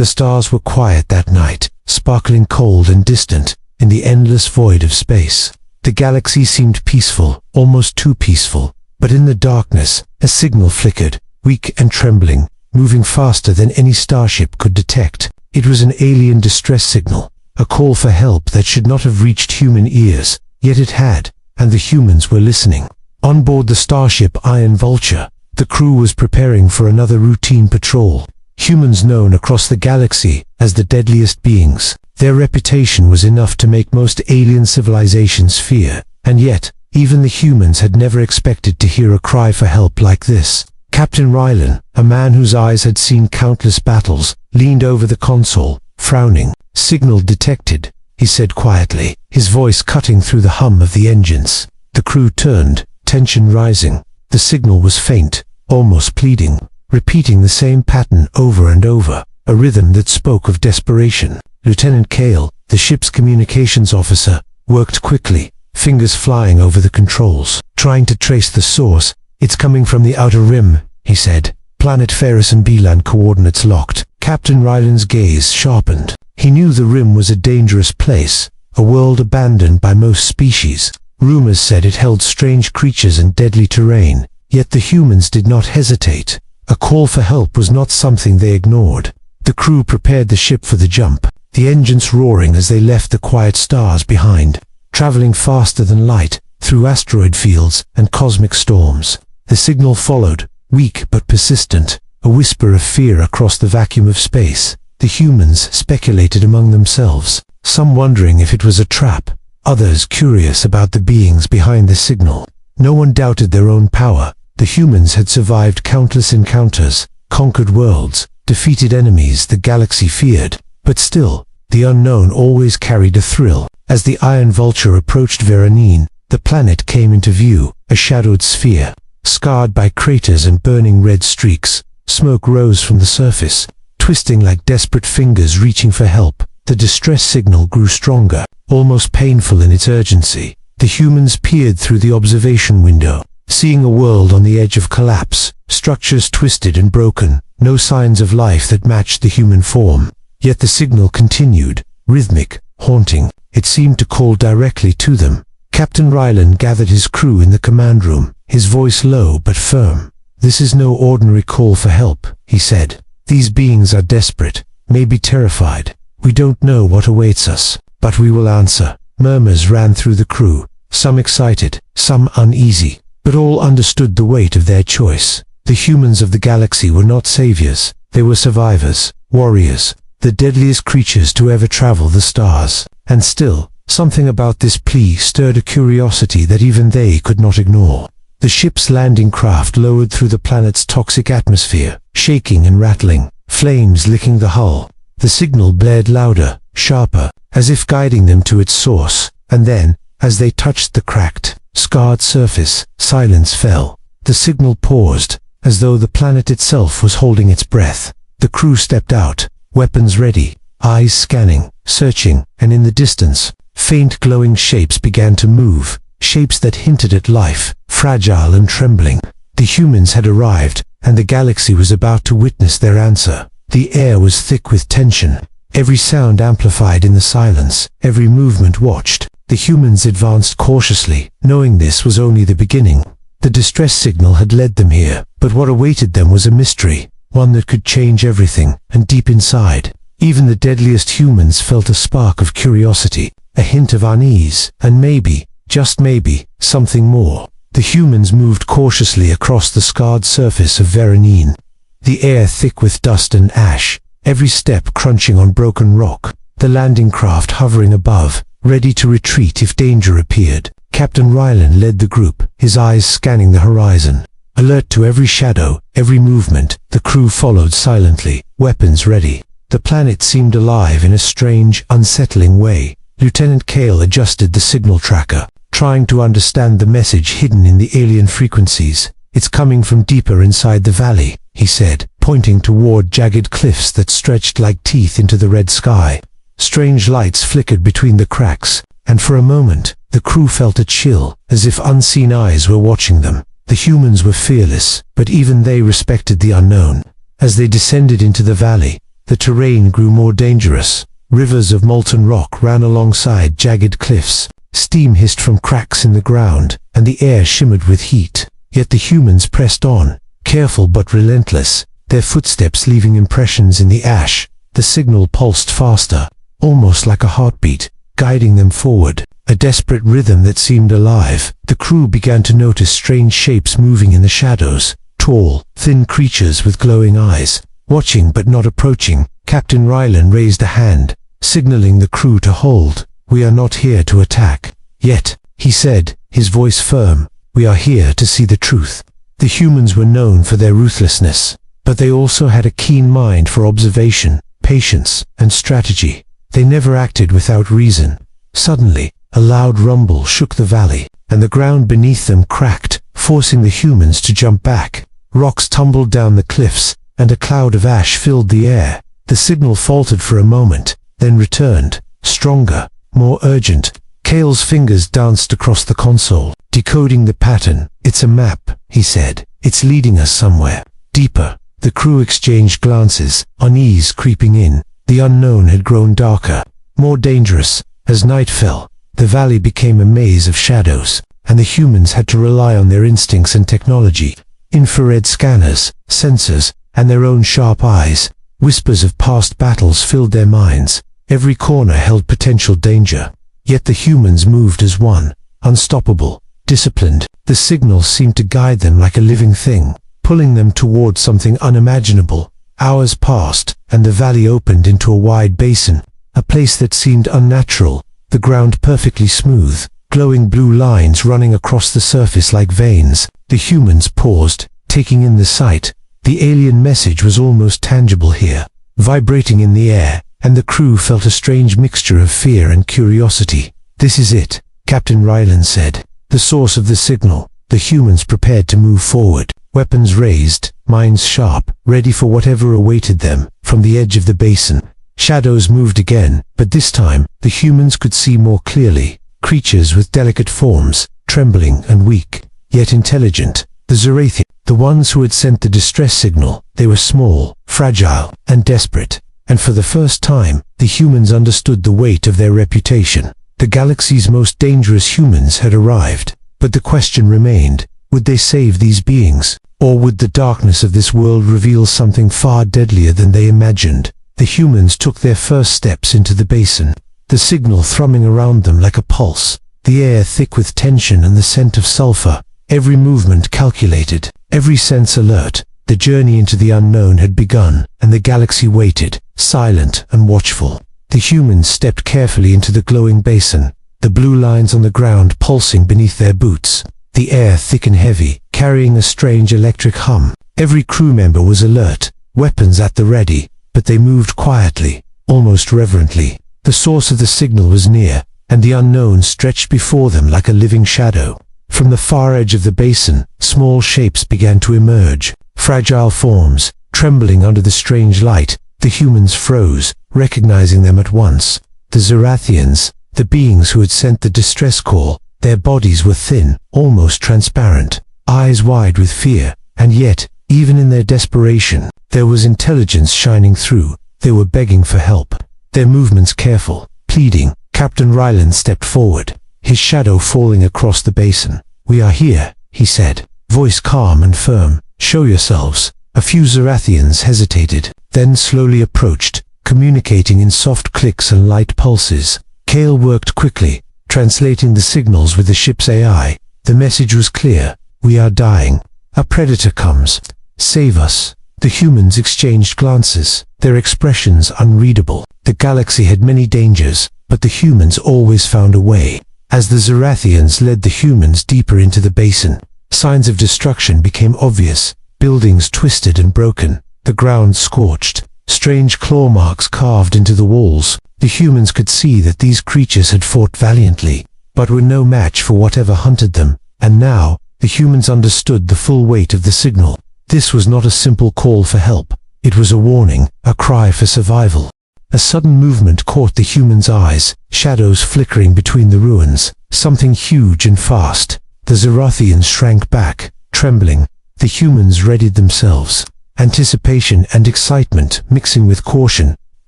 The stars were quiet that night, sparkling cold and distant, in the endless void of space. The galaxy seemed peaceful, almost too peaceful, but in the darkness, a signal flickered, weak and trembling, moving faster than any starship could detect. It was an alien distress signal, a call for help that should not have reached human ears, yet it had, and the humans were listening. On board the starship Iron Vulture, the crew was preparing for another routine patrol. Humans known across the galaxy as the deadliest beings, their reputation was enough to make most alien civilizations fear, and yet, even the humans had never expected to hear a cry for help like this. Captain Rylan, a man whose eyes had seen countless battles, leaned over the console, frowning. "Signal detected," he said quietly, his voice cutting through the hum of the engines. The crew turned, tension rising. The signal was faint, almost pleading, repeating the same pattern over and over, a rhythm that spoke of desperation. Lieutenant Cale, the ship's communications officer, worked quickly, fingers flying over the controls, trying to trace the source. "It's coming from the outer rim," he said. "Planet Ferris and Beelan coordinates locked." Captain Rylan's gaze sharpened. He knew the rim was a dangerous place, a world abandoned by most species. Rumors said it held strange creatures and deadly terrain, yet the humans did not hesitate. A call for help was not something they ignored. The crew prepared the ship for the jump, the engines roaring as they left the quiet stars behind, traveling faster than light, through asteroid fields and cosmic storms. The signal followed, weak but persistent, a whisper of fear across the vacuum of space. The humans speculated among themselves, some wondering if it was a trap, others curious about the beings behind the signal. No one doubted their own power. The humans had survived countless encounters, conquered worlds, defeated enemies the galaxy feared, but still, the unknown always carried a thrill. As the Iron Vulture approached Veronine, the planet came into view, a shadowed sphere, scarred by craters and burning red streaks. Smoke rose from the surface, twisting like desperate fingers reaching for help. The distress signal grew stronger, almost painful in its urgency. The humans peered through the observation window, seeing a world on the edge of collapse, structures twisted and broken, no signs of life that matched the human form. Yet the signal continued, rhythmic, haunting. It seemed to call directly to them. Captain Rylan gathered his crew in the command room, his voice low but firm. "This is no ordinary call for help," he said. "These beings are desperate, maybe terrified. We don't know what awaits us, but we will answer." Murmurs ran through the crew, some excited, some uneasy, but all understood the weight of their choice. The humans of the galaxy were not saviors, they were survivors, warriors, the deadliest creatures to ever travel the stars. And still, something about this plea stirred a curiosity that even they could not ignore. The ship's landing craft lowered through the planet's toxic atmosphere, shaking and rattling, flames licking the hull. The signal blared louder, sharper, as if guiding them to its source, and then, as they touched the cracked, scarred surface, silence fell. The signal paused, as though the planet itself was holding its breath. The crew stepped out, weapons ready, eyes scanning, searching, and in the distance, faint glowing shapes began to move, shapes that hinted at life, fragile and trembling. The humans had arrived, and the galaxy was about to witness their answer. The air was thick with tension, every sound amplified in the silence, every movement watched. The humans advanced cautiously, knowing this was only the beginning. The distress signal had led them here, but what awaited them was a mystery, one that could change everything, and deep inside, even the deadliest humans felt a spark of curiosity, a hint of unease, and maybe, just maybe, something more. The humans moved cautiously across the scarred surface of Veronine, the air thick with dust and ash, every step crunching on broken rock, the landing craft hovering above, ready to retreat if danger appeared. Captain Rylan led the group, his eyes scanning the horizon. Alert to every shadow, every movement, the crew followed silently, weapons ready. The planet seemed alive in a strange, unsettling way. Lieutenant Cale adjusted the signal tracker, trying to understand the message hidden in the alien frequencies. "It's coming from deeper inside the valley," he said, pointing toward jagged cliffs that stretched like teeth into the red sky. Strange lights flickered between the cracks, and for a moment, the crew felt a chill, as if unseen eyes were watching them. The humans were fearless, but even they respected the unknown. As they descended into the valley, the terrain grew more dangerous. Rivers of molten rock ran alongside jagged cliffs. Steam hissed from cracks in the ground, and the air shimmered with heat. Yet the humans pressed on, careful but relentless, their footsteps leaving impressions in the ash. The signal pulsed faster, almost like a heartbeat, guiding them forward, a desperate rhythm that seemed alive. The crew began to notice strange shapes moving in the shadows, tall, thin creatures with glowing eyes, watching but not approaching. Captain Rylan raised a hand, signaling the crew to hold. "We are not here to attack. Yet," he said, his voice firm, "we are here to see the truth." The humans were known for their ruthlessness, but they also had a keen mind for observation, patience, and strategy. They never acted without reason. Suddenly, a loud rumble shook the valley, and the ground beneath them cracked, forcing the humans to jump back. Rocks tumbled down the cliffs, and a cloud of ash filled the air. The signal faltered for a moment, then returned, stronger, more urgent. Kale's fingers danced across the console, decoding the pattern. "It's a map," he said. "It's leading us somewhere. Deeper." The crew exchanged glances, unease creeping in. The unknown had grown darker, more dangerous. As night fell, the valley became a maze of shadows, and the humans had to rely on their instincts and technology. Infrared scanners, sensors, and their own sharp eyes. Whispers of past battles filled their minds. Every corner held potential danger. Yet the humans moved as one, unstoppable, disciplined. The signals seemed to guide them like a living thing, pulling them toward something unimaginable. Hours passed, and the valley opened into a wide basin, a place that seemed unnatural, the ground perfectly smooth, glowing blue lines running across the surface like veins. The humans paused, taking in the sight. The alien message was almost tangible here, vibrating in the air, and the crew felt a strange mixture of fear and curiosity. "This is it," Captain Rylan said. "The source of the signal." The humans prepared to move forward, weapons raised, minds sharp, ready for whatever awaited them. From the edge of the basin, shadows moved again, but this time, the humans could see more clearly. Creatures with delicate forms, trembling and weak, yet intelligent. The Zorathians, the ones who had sent the distress signal. They were small, fragile, and desperate. And for the first time, the humans understood the weight of their reputation. The galaxy's most dangerous humans had arrived. But the question remained, would they save these beings? Or would the darkness of this world reveal something far deadlier than they imagined? The humans took their first steps into the basin, the signal thrumming around them like a pulse, the air thick with tension and the scent of sulfur. Every movement calculated, every sense alert. The journey into the unknown had begun, and the galaxy waited, silent and watchful. The humans stepped carefully into the glowing basin, the blue lines on the ground pulsing beneath their boots, the air thick and heavy, carrying a strange electric hum. Every crew member was alert, weapons at the ready, but they moved quietly, almost reverently. The source of the signal was near, and the unknown stretched before them like a living shadow. From the far edge of the basin, small shapes began to emerge, fragile forms, trembling under the strange light. The humans froze, recognizing them at once. The Zorathians, the beings who had sent the distress call. Their bodies were thin, almost transparent, eyes wide with fear, and yet, even in their desperation, there was intelligence shining through. They were begging for help, their movements careful, pleading. Captain Rylan stepped forward, his shadow falling across the basin. "We are here," he said, voice calm and firm. "Show yourselves." A few Zorathians hesitated, then slowly approached, communicating in soft clicks and light pulses. Kale worked quickly, translating the signals with the ship's AI. The message was clear. "We are dying. A predator comes. Save us." The humans exchanged glances, their expressions unreadable. The galaxy had many dangers, but the humans always found a way. As the Zorathians led the humans deeper into the basin, signs of destruction became obvious. Buildings twisted and broken, the ground scorched, strange claw marks carved into the walls. The humans could see that these creatures had fought valiantly, but were no match for whatever hunted them. And now, the humans understood the full weight of the signal. This was not a simple call for help. It was a warning, a cry for survival. A sudden movement caught the humans' eyes, shadows flickering between the ruins, something huge and fast. The Zorathians shrank back, trembling. The humans readied themselves. anticipation and excitement mixing with caution.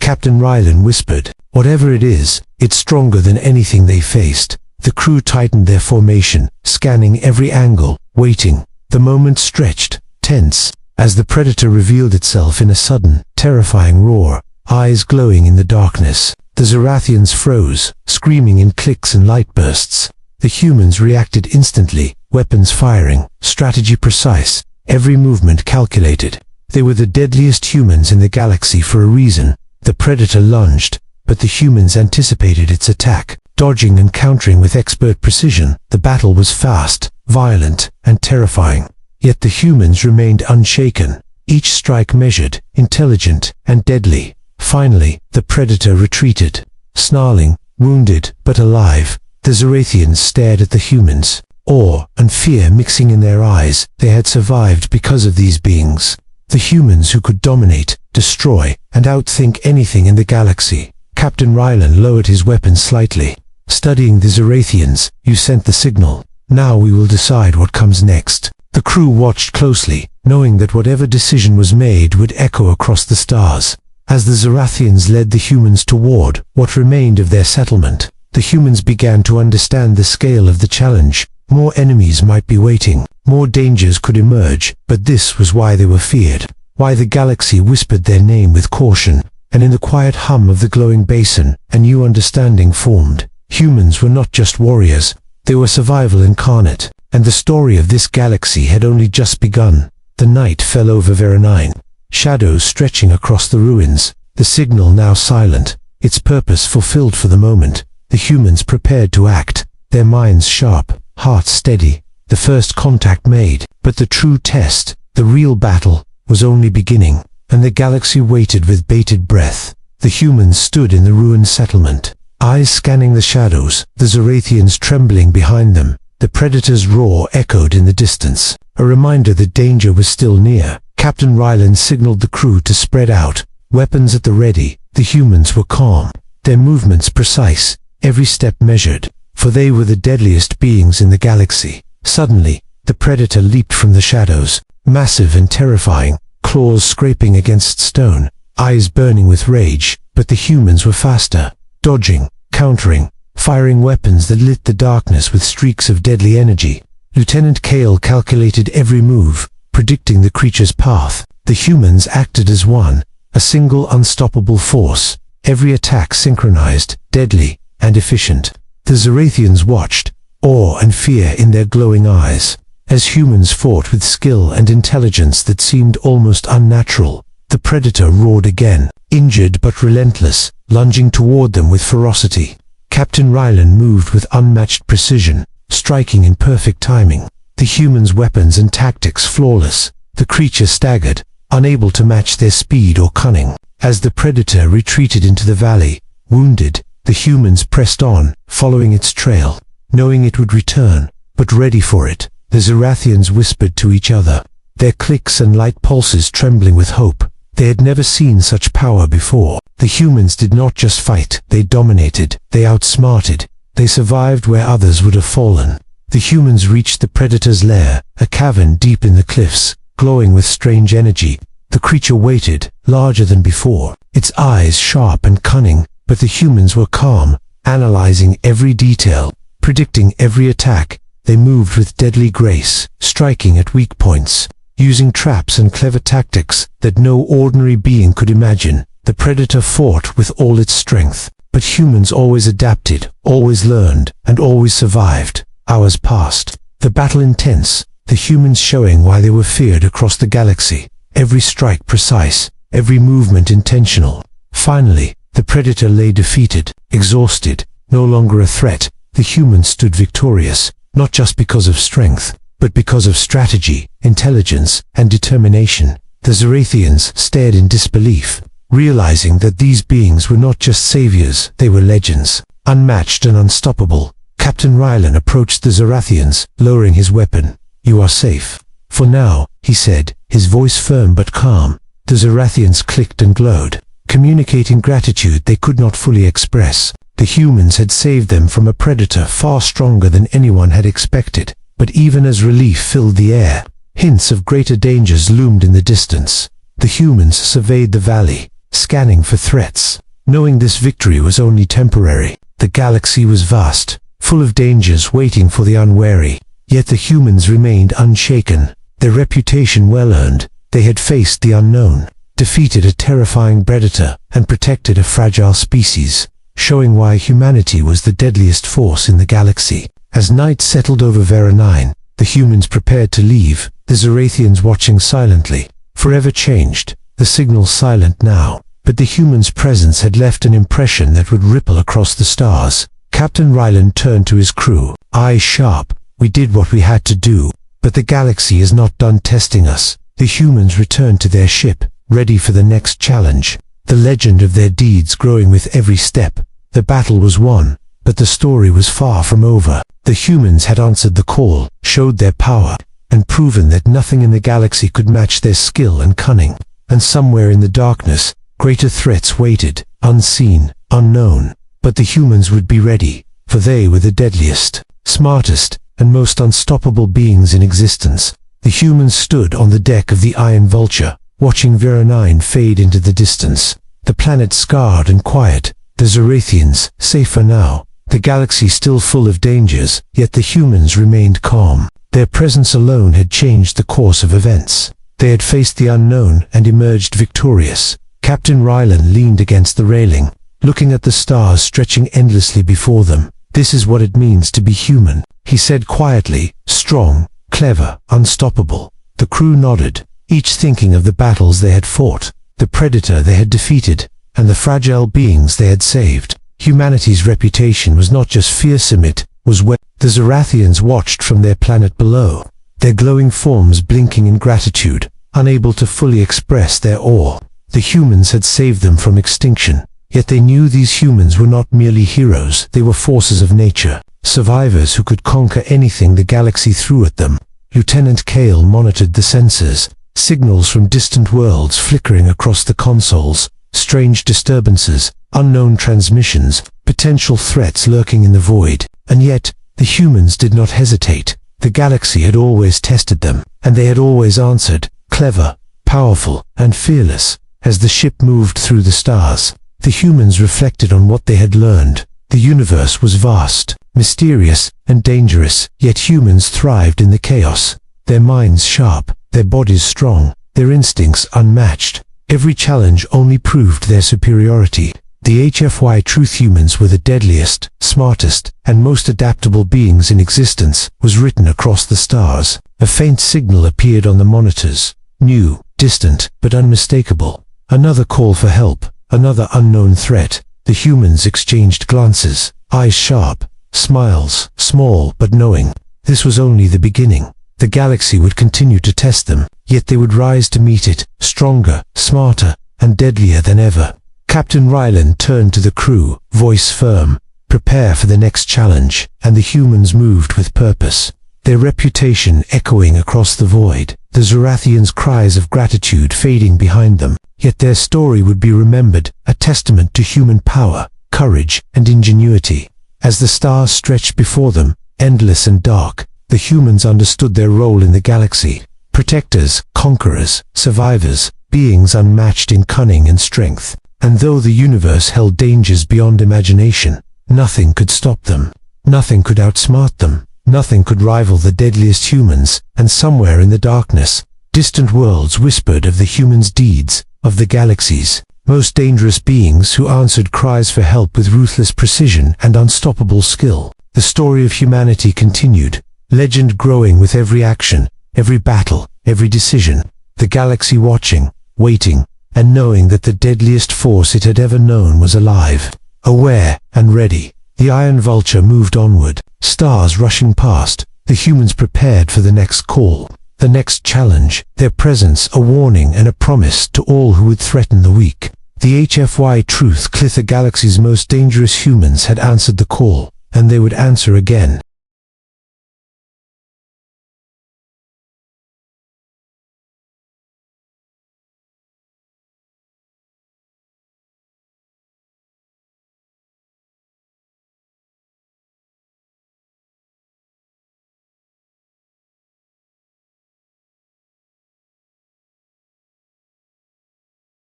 Captain Rylan whispered, "Whatever it is, it's stronger than anything they faced." The crew tightened their formation, scanning every angle, waiting. The moment stretched, tense, as the predator revealed itself in a sudden, terrifying roar, eyes glowing in the darkness. The Zarathians froze, screaming in clicks and light bursts. The humans reacted instantly, weapons firing, strategy precise, every movement calculated. They were the deadliest humans in the galaxy for a reason. The predator lunged, but the humans anticipated its attack, dodging and countering with expert precision. The battle was fast, violent, and terrifying. Yet the humans remained unshaken, each strike measured, intelligent, and deadly. Finally, the predator retreated. Snarling, wounded, but alive, the Zarathians stared at the humans, awe and fear mixing in their eyes. They had survived because of these beings. The humans who could dominate, destroy, and outthink anything in the galaxy. Captain Rylan lowered his weapon slightly. "Studying the Zarathians, you sent the signal. Now we will decide what comes next." The crew watched closely, knowing that whatever decision was made would echo across the stars. As the Zarathians led the humans toward what remained of their settlement, the humans began to understand the scale of the challenge. More enemies might be waiting, more dangers could emerge, but this was why they were feared, why the galaxy whispered their name with caution, and in the quiet hum of the glowing basin, a new understanding formed. Humans were not just warriors, they were survival incarnate, and the story of this galaxy had only just begun. The night fell over Veronine, shadows stretching across the ruins, the signal now silent, its purpose fulfilled for the moment. The humans prepared to act, their minds sharp, hearts steady. The first contact made, but the true test, the real battle, was only beginning, and the galaxy waited with bated breath. The humans stood in the ruined settlement, eyes scanning the shadows, the Zarathians trembling behind them. The predator's roar echoed in the distance, a reminder that danger was still near. Captain Rylan signaled the crew to spread out, weapons at the ready. The humans were calm, their movements precise, every step measured, for they were the deadliest beings in the galaxy. Suddenly, the predator leaped from the shadows, massive and terrifying, claws scraping against stone, eyes burning with rage. But the humans were faster, dodging, countering, firing weapons that lit the darkness with streaks of deadly energy. Lieutenant Kale calculated every move, predicting the creature's path. The humans acted as one, a single unstoppable force, every attack synchronized, deadly, and efficient. The Zarathians watched, awe and fear in their glowing eyes, as humans fought with skill and intelligence that seemed almost unnatural. The predator roared again, injured but relentless, lunging toward them with ferocity. Captain Rylan moved with unmatched precision, striking in perfect timing, the humans' weapons and tactics flawless. The creature staggered, unable to match their speed or cunning. As the predator retreated into the valley, wounded, the humans pressed on, following its trail, knowing it would return, but ready for it. The Zarathians whispered to each other, their clicks and light pulses trembling with hope. They had never seen such power before. The humans did not just fight, they dominated, they outsmarted, they survived where others would have fallen. The humans reached the predator's lair, a cavern deep in the cliffs, glowing with strange energy. The creature waited, larger than before, its eyes sharp and cunning, but the humans were calm, analyzing every detail, predicting every attack. They moved with deadly grace, striking at weak points, using traps and clever tactics that no ordinary being could imagine. The predator fought with all its strength, but humans always adapted, always learned, and always survived. Hours passed, the battle intense, the humans showing why they were feared across the galaxy, every strike precise, every movement intentional. Finally, the predator lay defeated, exhausted, no longer a threat. The humans stood victorious, not just because of strength, but because of strategy, intelligence, and determination. The Zarathians stared in disbelief, realizing that these beings were not just saviors, they were legends, unmatched and unstoppable. Captain Rylan approached the Zarathians, lowering his weapon. "You are safe. For now," he said, his voice firm but calm. The Zarathians clicked and glowed, communicating gratitude they could not fully express. The humans had saved them from a predator far stronger than anyone had expected. But even as relief filled the air, hints of greater dangers loomed in the distance. The humans surveyed the valley, scanning for threats. Knowing this victory was only temporary, the galaxy was vast, full of dangers waiting for the unwary. Yet the humans remained unshaken, their reputation well-earned. They had faced the unknown, defeated a terrifying predator, and protected a fragile species, showing why humanity was the deadliest force in the galaxy. As night settled over Vera 9, the humans prepared to leave, the Zorathians watching silently. Forever changed, the signal silent now, but the humans' presence had left an impression that would ripple across the stars. Captain Ryland turned to his crew, eyes sharp. We did what we had to do, but the galaxy is not done testing us. The humans returned to their ship, ready for the next challenge, the legend of their deeds growing with every step. The battle was won, but the story was far from over. The humans had answered the call, showed their power, and proven that nothing in the galaxy could match their skill and cunning. And somewhere in the darkness, greater threats waited, unseen, unknown. But the humans would be ready, for they were the deadliest, smartest, and most unstoppable beings in existence. The humans stood on the deck of the Iron Vulture, watching Vera 9 fade into the distance. The planet scarred and quiet, the Zorathians safer now, the galaxy still full of dangers, yet the humans remained calm. Their presence alone had changed the course of events. They had faced the unknown and emerged victorious. Captain Ryland leaned against the railing, looking at the stars stretching endlessly before them. This is what it means to be human, he said quietly, strong, clever, unstoppable. The crew nodded, each thinking of the battles they had fought, the predator they had defeated, and the fragile beings they had saved. Humanity's reputation was not just fearsome, it was well. The Zorathians watched from their planet below, their glowing forms blinking in gratitude, unable to fully express their awe. The humans had saved them from extinction, yet they knew these humans were not merely heroes, they were forces of nature, survivors who could conquer anything the galaxy threw at them. Lieutenant Kale monitored the sensors, signals from distant worlds flickering across the consoles, strange disturbances, unknown transmissions, potential threats lurking in the void. And yet, the humans did not hesitate. The galaxy had always tested them, and they had always answered, clever, powerful, and fearless. As the ship moved through the stars, the humans reflected on what they had learned. The universe was vast, mysterious, and dangerous, yet humans thrived in the chaos. Their minds sharp, their bodies strong, their instincts unmatched. Every challenge only proved their superiority. The HFY truth humans were the deadliest, smartest, and most adaptable beings in existence, was written across the stars. A faint signal appeared on the monitors, new, distant, but unmistakable. Another call for help, another unknown threat. The humans exchanged glances, eyes sharp, smiles, small but knowing. This was only the beginning. The galaxy would continue to test them, yet they would rise to meet it, stronger, smarter, and deadlier than ever. Captain Ryland turned to the crew, voice firm. Prepare for the next challenge, and the humans moved with purpose, their reputation echoing across the void, the Zorathians' cries of gratitude fading behind them. Yet their story would be remembered, a testament to human power, courage, and ingenuity. As the stars stretched before them, endless and dark, the humans understood their role in the galaxy. Protectors, conquerors, survivors, beings unmatched in cunning and strength. And though the universe held dangers beyond imagination, nothing could stop them. Nothing could outsmart them. Nothing could rival the deadliest humans. And somewhere in the darkness, distant worlds whispered of the humans' deeds, of the galaxy's most dangerous beings who answered cries for help with ruthless precision and unstoppable skill. The story of humanity continued, legend growing with every action, every battle, every decision. The galaxy watching, waiting, and knowing that the deadliest force it had ever known was alive, aware, and ready. The Iron Vulture moved onward, stars rushing past, the humans prepared for the next call, the next challenge, their presence a warning and a promise to all who would threaten the weak. The HFY truth, the galaxy's most dangerous humans had answered the call, and they would answer again.